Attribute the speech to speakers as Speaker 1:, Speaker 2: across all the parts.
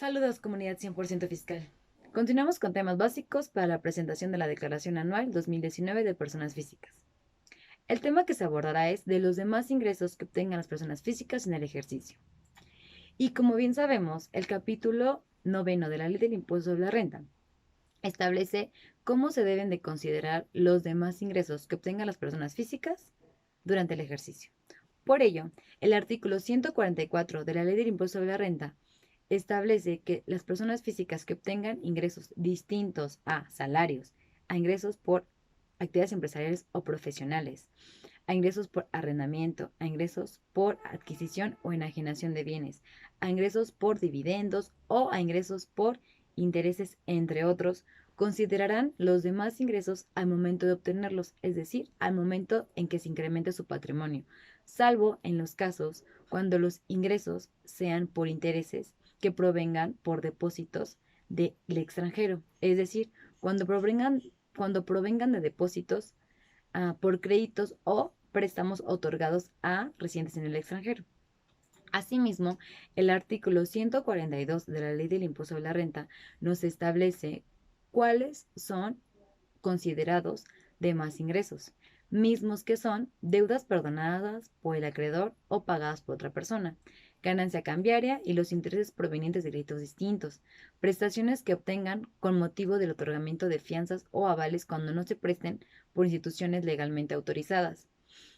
Speaker 1: Saludos, comunidad 100% fiscal. Continuamos con temas básicos para la presentación de la Declaración Anual 2019 de Personas Físicas. El tema que se abordará es de los demás ingresos que obtengan las personas físicas en el ejercicio. Y como bien sabemos, el capítulo 9 de la Ley del Impuesto sobre la Renta establece cómo se deben de considerar los demás ingresos que obtengan las personas físicas durante el ejercicio. Por ello, el artículo 144 de la Ley del Impuesto sobre la Renta establece que las personas físicas que obtengan ingresos distintos a salarios, a ingresos por actividades empresariales o profesionales, a ingresos por arrendamiento, a ingresos por adquisición o enajenación de bienes, a ingresos por dividendos o a ingresos por intereses, entre otros, considerarán los demás ingresos al momento de obtenerlos, es decir, al momento en que se incremente su patrimonio, salvo en los casos cuando los ingresos sean por intereses que provengan por depósitos del extranjero, es decir, cuando provengan de depósitos por créditos o préstamos otorgados a residentes en el extranjero. Asimismo, el artículo 142 de la Ley del Impuesto sobre la Renta nos establece cuáles son considerados demás ingresos, mismos que son deudas perdonadas por el acreedor o pagadas por otra persona, ganancia cambiaria y los intereses provenientes de créditos distintos, prestaciones que obtengan con motivo del otorgamiento de fianzas o avales cuando no se presten por instituciones legalmente autorizadas,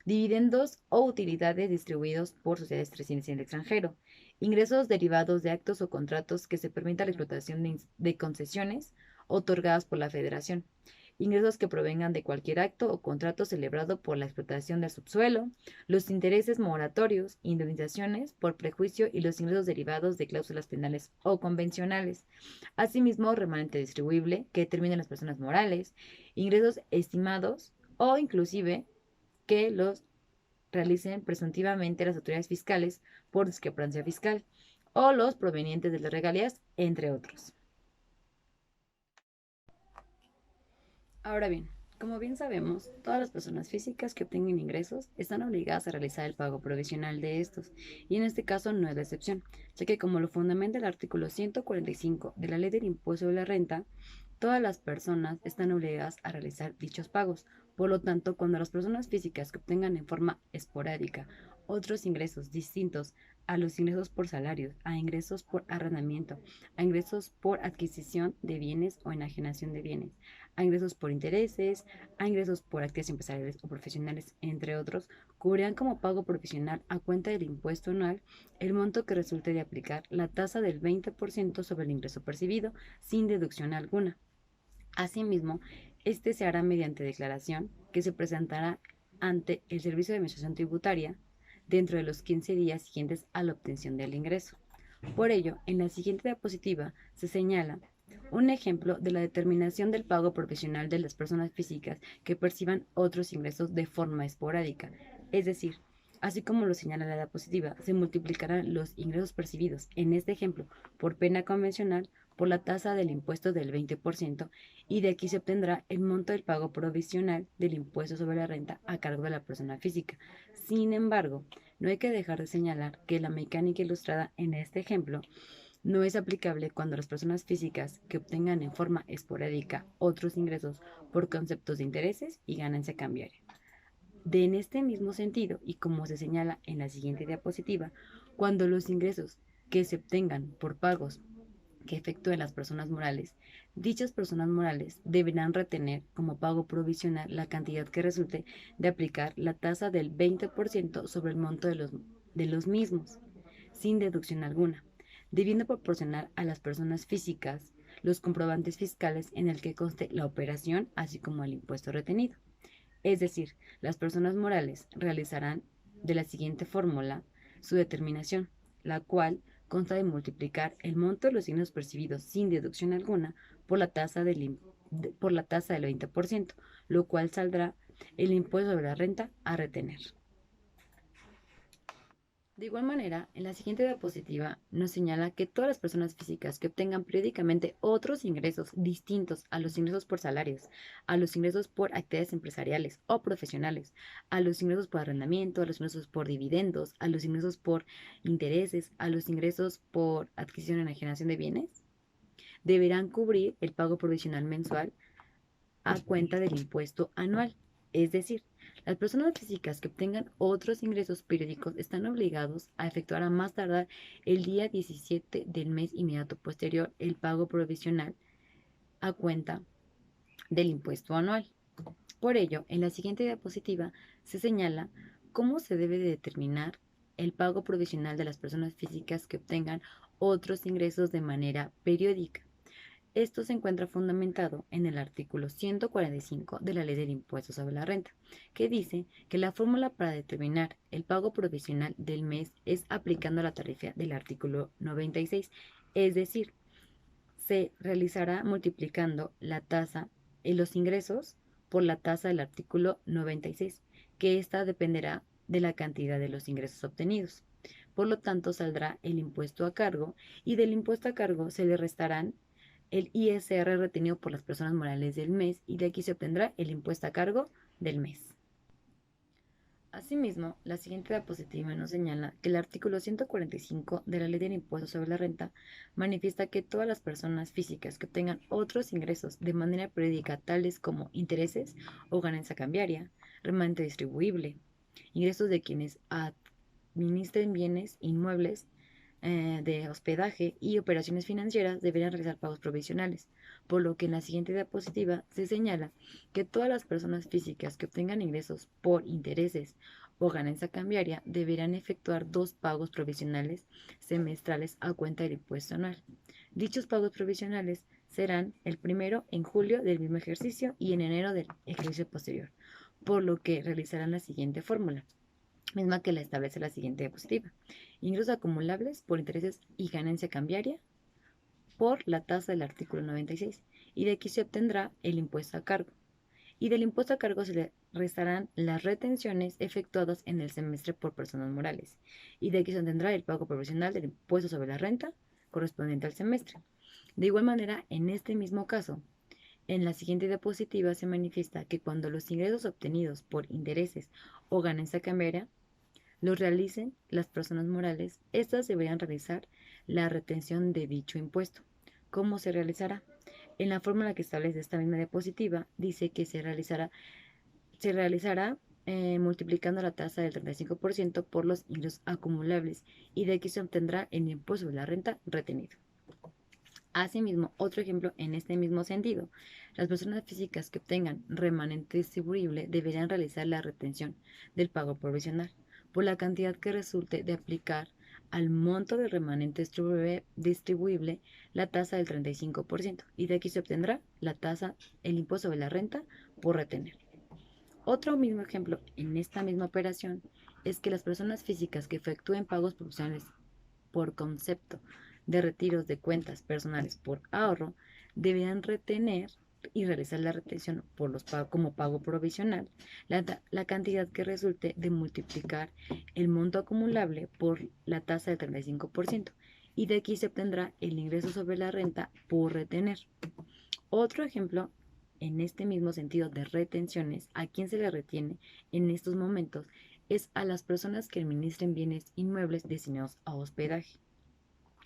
Speaker 1: dividendos o utilidades distribuidos por sociedades residentes en el extranjero, ingresos derivados de actos o contratos que se permita la explotación de concesiones otorgadas por la Federación, ingresos que provengan de cualquier acto o contrato celebrado por la explotación del subsuelo, los intereses moratorios, indemnizaciones por prejuicio y los ingresos derivados de cláusulas penales o convencionales. Asimismo, remanente distribuible que determinen las personas morales, ingresos estimados o inclusive que los realicen presuntivamente las autoridades fiscales por discrepancia fiscal o los provenientes de las regalías, entre otros. Ahora bien, como bien sabemos, todas las personas físicas que obtengan ingresos están obligadas a realizar el pago provisional de estos, y en este caso no es la excepción, ya que como lo fundamenta el artículo 145 de la Ley del Impuesto sobre la Renta, todas las personas están obligadas a realizar dichos pagos. Por lo tanto, cuando las personas físicas que obtengan en forma esporádica otros ingresos distintos a los ingresos por salarios, a ingresos por arrendamiento, a ingresos por adquisición de bienes o enajenación de bienes, a ingresos por intereses, a ingresos por actividades empresariales o profesionales, entre otros, cubrirán como pago provisional a cuenta del impuesto anual el monto que resulte de aplicar la tasa del 20% sobre el ingreso percibido, sin deducción alguna. Asimismo, este se hará mediante declaración que se presentará ante el Servicio de Administración Tributaria dentro de los 15 días siguientes a la obtención del ingreso. Por ello, en la siguiente diapositiva se señala un ejemplo de la determinación del pago profesional de las personas físicas que perciban otros ingresos de forma esporádica. Es decir, así como lo señala la diapositiva, se multiplicarán los ingresos percibidos, en este ejemplo, por pena convencional, por la tasa del impuesto del 20%, y de aquí se obtendrá el monto del pago provisional del impuesto sobre la renta a cargo de la persona física. Sin embargo, no hay que dejar de señalar que la mecánica ilustrada en este ejemplo no es aplicable cuando las personas físicas que obtengan en forma esporádica otros ingresos por conceptos de intereses y ganancia cambiaria. En este mismo sentido, y como se señala en la siguiente diapositiva, cuando los ingresos que se obtengan por pagos que efectúen las personas morales, dichas personas morales deberán retener como pago provisional la cantidad que resulte de aplicar la tasa del 20% sobre el monto de los mismos, sin deducción alguna, debiendo proporcionar a las personas físicas los comprobantes fiscales en el que conste la operación, así como el impuesto retenido. Es decir, las personas morales realizarán de la siguiente fórmula su determinación, la cual consta de multiplicar el monto de los ingresos percibidos sin deducción alguna por la tasa del 20%, lo cual saldrá el impuesto sobre la renta a retener. De igual manera, en la siguiente diapositiva nos señala que todas las personas físicas que obtengan periódicamente otros ingresos distintos a los ingresos por salarios, a los ingresos por actividades empresariales o profesionales, a los ingresos por arrendamiento, a los ingresos por dividendos, a los ingresos por intereses, a los ingresos por adquisición y enajenación de bienes, deberán cubrir el pago provisional mensual a cuenta del impuesto anual. Es decir, las personas físicas que obtengan otros ingresos periódicos están obligados a efectuar a más tardar el día 17 del mes inmediato posterior el pago provisional a cuenta del impuesto anual. Por ello, en la siguiente diapositiva se señala cómo se debe de determinar el pago provisional de las personas físicas que obtengan otros ingresos de manera periódica. Esto se encuentra fundamentado en el artículo 145 de la Ley del Impuesto sobre la Renta, que dice que la fórmula para determinar el pago provisional del mes es aplicando la tarifa del artículo 96, es decir, se realizará multiplicando la tasa en los ingresos por la tasa del artículo 96, que ésta dependerá de la cantidad de los ingresos obtenidos. Por lo tanto, saldrá el impuesto a cargo y del impuesto a cargo se le restarán el ISR retenido por las personas morales del mes y de aquí se obtendrá el impuesto a cargo del mes. Asimismo, la siguiente diapositiva nos señala que el artículo 145 de la Ley del Impuesto sobre la Renta manifiesta que todas las personas físicas que obtengan otros ingresos de manera periódica, tales como intereses o ganancia cambiaria, remanente distribuible, ingresos de quienes administren bienes inmuebles de hospedaje y operaciones financieras deberán realizar pagos provisionales, por lo que en la siguiente diapositiva se señala que todas las personas físicas que obtengan ingresos por intereses o ganancia cambiaria deberán efectuar dos pagos provisionales semestrales a cuenta del impuesto anual. Dichos pagos provisionales serán el primero en julio del mismo ejercicio y en enero del ejercicio posterior, por lo que realizarán la siguiente fórmula, misma que la establece la siguiente diapositiva. Ingresos acumulables por intereses y ganancia cambiaria por la tasa del artículo 96. Y de aquí se obtendrá el impuesto a cargo. Y del impuesto a cargo se le restarán las retenciones efectuadas en el semestre por personas morales. Y de aquí se obtendrá el pago provisional del impuesto sobre la renta correspondiente al semestre. De igual manera, en este mismo caso, en la siguiente diapositiva se manifiesta que cuando los ingresos obtenidos por intereses o ganancia cambiaria los realicen las personas morales, estas deberían realizar la retención de dicho impuesto. ¿Cómo se realizará? En la fórmula que establece esta misma diapositiva, dice que se realizará multiplicando la tasa del 35% por los ingresos acumulables y de aquí se obtendrá el impuesto sobre la renta retenido. Asimismo, otro ejemplo en este mismo sentido, las personas físicas que obtengan remanente distribuible deberán realizar la retención del pago provisional por la cantidad que resulte de aplicar al monto del remanente distribuible la tasa del 35% y de aquí se obtendrá la tasa, el impuesto sobre la renta por retener. Otro mismo ejemplo en esta misma operación es que las personas físicas que efectúen pagos provisionales por concepto de retiros de cuentas personales por ahorro deberán retener y realizar la retención por los como pago provisional la cantidad que resulte de multiplicar el monto acumulable por la tasa del 35% y de aquí se obtendrá el ingreso sobre la renta por retener. Otro ejemplo en este mismo sentido de retenciones, a quien se le retiene en estos momentos es a las personas que administren bienes inmuebles destinados a hospedaje.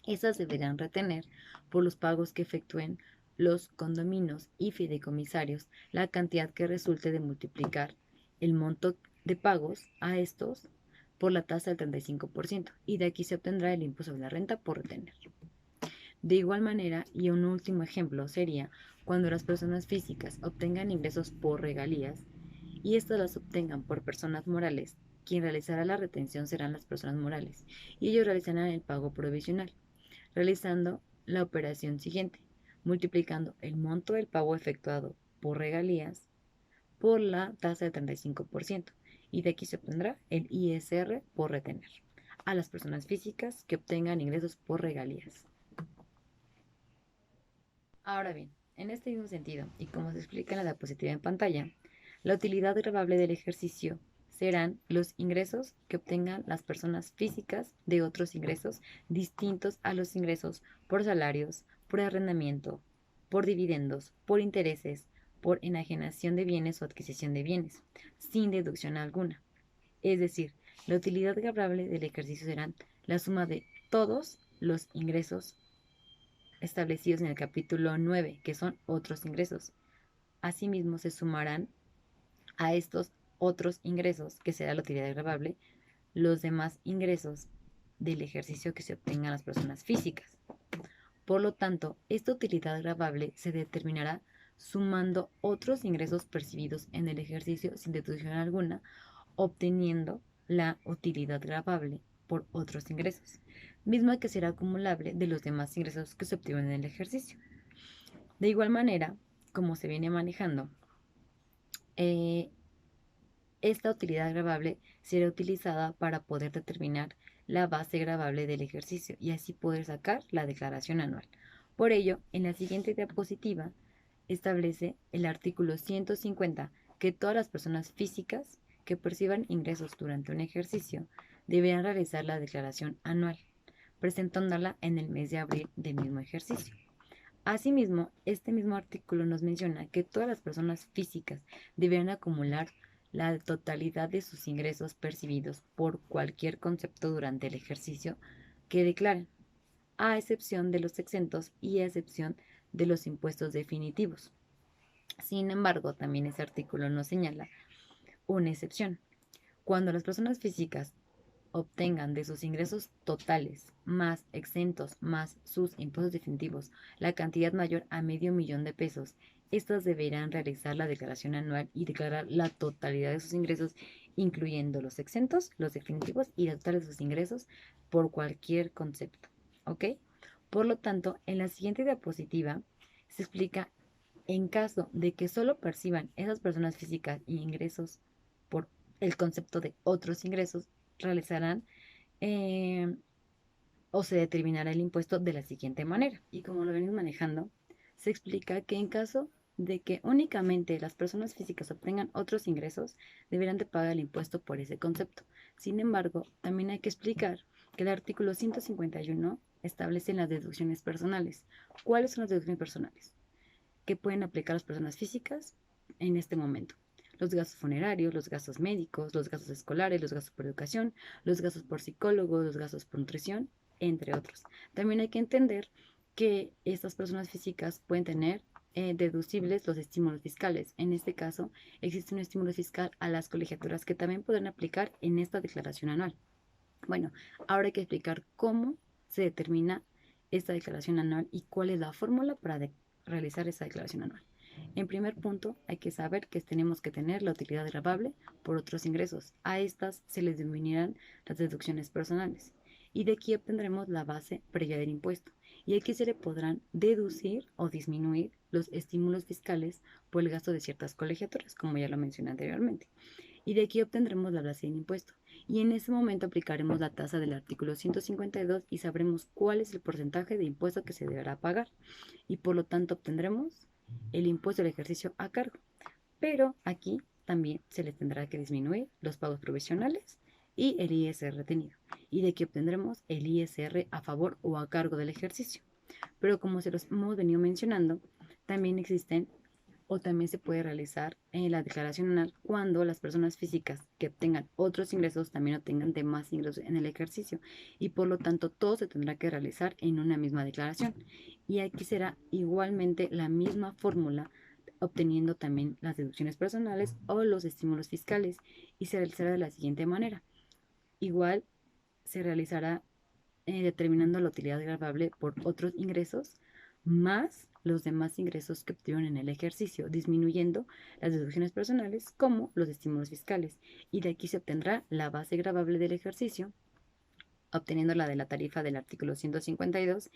Speaker 1: Esas deberán retener por los pagos que efectúen los condominios y fideicomisarios la cantidad que resulte de multiplicar el monto de pagos a estos por la tasa del 35% y de aquí se obtendrá el impuesto sobre la renta por retener. De igual manera, y un último ejemplo sería cuando las personas físicas obtengan ingresos por regalías y estas las obtengan por personas morales, quien realizará la retención serán las personas morales y ellos realizarán el pago provisional realizando la operación siguiente, multiplicando el monto del pago efectuado por regalías por la tasa del 35% y de aquí se obtendrá el ISR por retener a las personas físicas que obtengan ingresos por regalías. Ahora bien, en este mismo sentido, y como se explica en la diapositiva en pantalla, la utilidad grabable del ejercicio serán los ingresos que obtengan las personas físicas de otros ingresos distintos a los ingresos por salarios, por arrendamiento, por dividendos, por intereses, por enajenación de bienes o adquisición de bienes, sin deducción alguna. Es decir, la utilidad gravable del ejercicio será la suma de todos los ingresos establecidos en el capítulo 9, que son otros ingresos. Asimismo, se sumarán a estos otros ingresos, que será la utilidad gravable, los demás ingresos del ejercicio que se obtengan las personas físicas. Por lo tanto, esta utilidad gravable se determinará sumando otros ingresos percibidos en el ejercicio sin deducción alguna, obteniendo la utilidad gravable por otros ingresos, misma que será acumulable de los demás ingresos que se obtienen en el ejercicio. De igual manera, como se viene manejando, esta utilidad gravable será utilizada para poder determinar la base gravable del ejercicio y así poder sacar la declaración anual. Por ello, en la siguiente diapositiva establece el artículo 150 que todas las personas físicas que perciban ingresos durante un ejercicio deberán realizar la declaración anual, presentándola en el mes de abril del mismo ejercicio. Asimismo, este mismo artículo nos menciona que todas las personas físicas deberán acumular la totalidad de sus ingresos percibidos por cualquier concepto durante el ejercicio que declaren, a excepción de los exentos y a excepción de los impuestos definitivos. Sin embargo, también ese artículo nos señala una excepción. Cuando las personas físicas obtengan de sus ingresos totales, más exentos, más sus impuestos definitivos, la cantidad mayor a $500,000, estas deberán realizar la declaración anual y declarar la totalidad de sus ingresos, incluyendo los exentos, los definitivos y la total de sus ingresos por cualquier concepto. ¿Ok? Por lo tanto, en la siguiente diapositiva se explica en caso de que solo perciban esas personas físicas ingresos por el concepto de otros ingresos, realizarán o se determinará el impuesto de la siguiente manera. Y como lo venimos manejando, se explica que en caso de que únicamente las personas físicas obtengan otros ingresos, deberán de pagar el impuesto por ese concepto. Sin embargo, también hay que explicar que el artículo 151 establece las deducciones personales. ¿Cuáles son las deducciones personales que pueden aplicar las personas físicas en este momento? Los gastos funerarios, los gastos médicos, los gastos escolares, los gastos por educación, los gastos por psicólogos, los gastos por nutrición, entre otros. También hay que entender que estas personas físicas pueden tener deducibles los estímulos fiscales. En este caso, existe un estímulo fiscal a las colegiaturas que también pueden aplicar en esta declaración anual. Bueno, ahora hay que explicar cómo se determina esta declaración anual y cuál es la fórmula para realizar esta declaración anual. En primer punto, hay que saber que tenemos que tener la utilidad gravable por otros ingresos. A estas se les denominarán las deducciones personales. Y de aquí obtendremos la base previa del impuesto. Y aquí se le podrán deducir o disminuir los estímulos fiscales por el gasto de ciertas colegiaturas, como ya lo mencioné anteriormente. Y de aquí obtendremos la base del impuesto. Y en ese momento aplicaremos la tasa del artículo 152 y sabremos cuál es el porcentaje de impuesto que se deberá pagar. Y por lo tanto obtendremos el impuesto del ejercicio a cargo. Pero aquí también se le tendrá que disminuir los pagos provisionales y el ISR retenido. Y de aquí obtendremos el ISR a favor o a cargo del ejercicio. Pero como se los hemos venido mencionando, también existen o también se puede realizar en la declaración anual cuando las personas físicas que obtengan otros ingresos también obtengan demás ingresos en el ejercicio y por lo tanto todo se tendrá que realizar en una misma declaración. Y aquí será igualmente la misma fórmula obteniendo también las deducciones personales o los estímulos fiscales y se realizará de la siguiente manera. Igual se realizará determinando la utilidad gravable por otros ingresos más los demás ingresos que obtuvieron en el ejercicio, disminuyendo las deducciones personales como los estímulos fiscales. Y de aquí se obtendrá la base gravable del ejercicio, obteniendo la de la tarifa del artículo 152,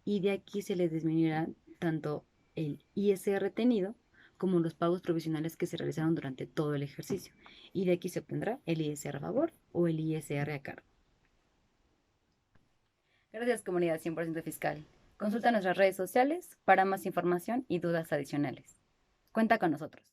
Speaker 1: y de aquí se les disminuirá tanto el ISR retenido como los pagos provisionales que se realizaron durante todo el ejercicio. Y de aquí se obtendrá el ISR a favor o el ISR a cargo. Gracias, comunidad 100% fiscal. Consulta nuestras redes sociales para más información y dudas adicionales. Cuenta con nosotros.